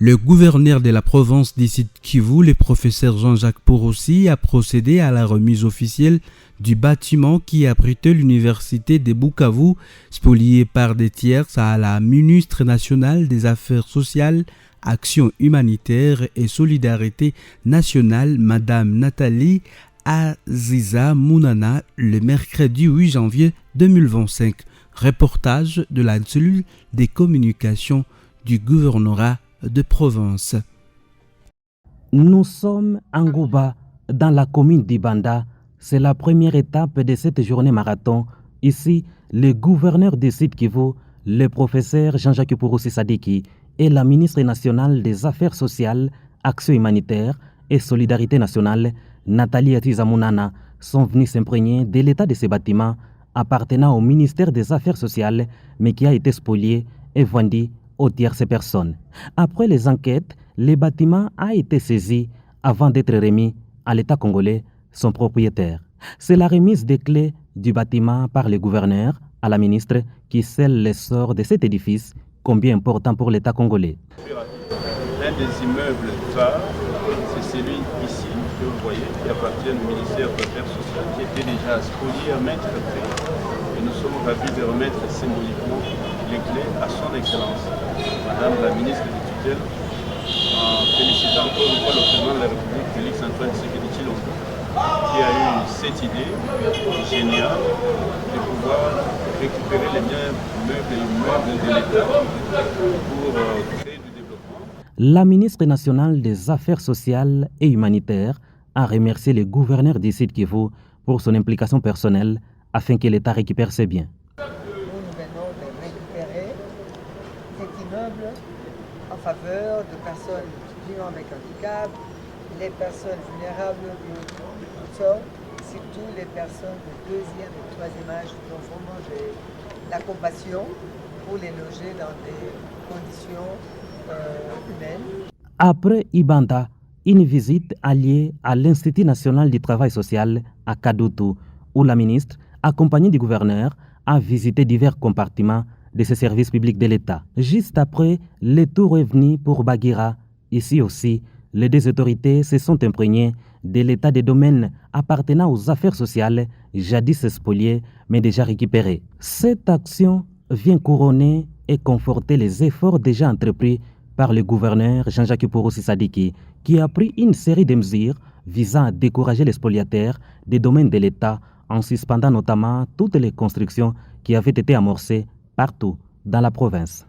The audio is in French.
Le gouverneur de la province du Sud Kivu, le professeur Jean-Jacques Porossi, a procédé à la remise officielle du bâtiment qui abritait l'université de Bukavu, spolié par des tiers à la ministre nationale des Affaires sociales, Action humanitaire et solidarité nationale, Madame Nathalie Aziza Mounana, le mercredi 8 janvier 2025. Reportage de la cellule des communications du gouvernorat de province. Nous sommes en Gouba, dans la commune d'Ibanda. C'est la première étape de cette journée marathon. Ici, le gouverneur du Sud Kivu, le professeur Jean-Jacques Porossi Sadiki et la ministre nationale des Affaires sociales, Action humanitaire et solidarité nationale, Nathalie Aziza Mounana, sont venus s'imprégner de l'état de ces bâtiments appartenant au ministère des Affaires sociales, mais qui a été spolié et vendu aux tierces personnes. Après les enquêtes, le bâtiment a été saisi avant d'être remis à l'État congolais, son propriétaire. C'est la remise des clés du bâtiment par le gouverneur à la ministre qui scelle l'essor de cet édifice, combien important pour l'État congolais. L'un des immeubles phares, c'est celui ici que vous voyez, qui appartient au ministère des Affaires sociales, qui était déjà spolié à maintes reprises. Et nous sommes ravis de remettre symboliquement les clés à son Excellence, Madame la ministre de tutelle, en félicitant encore une fois le président de la République, Félix Antoine Tshisekedi Tshilombo, qui a eu cette idée géniale de pouvoir récupérer les biens meubles et immeubles de l'État pour créer du développement. La ministre nationale des Affaires sociales et humanitaires a remercié le gouverneur du Sud Kivu pour son implication personnelle afin que l'État récupère ses biens. Nous venons de récupérer cet immeuble en faveur de personnes vivant avec handicap, les personnes vulnérables du sort, surtout les personnes de deuxième et troisième âge. Donc vraiment j'ai la compassion pour les loger dans des conditions humaines. Après Ibanda, une visite alliée à l'Institut national du travail social à Kadutu, où la ministre, accompagnée du gouverneur, a visité divers compartiments de ces services publics de l'État. Juste après, le tour est venu pour Bagira. Ici aussi, les deux autorités se sont imprégnées de l'état des domaines appartenant aux affaires sociales, jadis spoliés, mais déjà récupérés. Cette action vient couronner et conforter les efforts déjà entrepris par le gouverneur Jean-Jacques Porossi Sadiki, qui a pris une série de mesures visant à décourager les spoliataires des domaines de l'État en suspendant notamment toutes les constructions qui avaient été amorcées partout dans la province.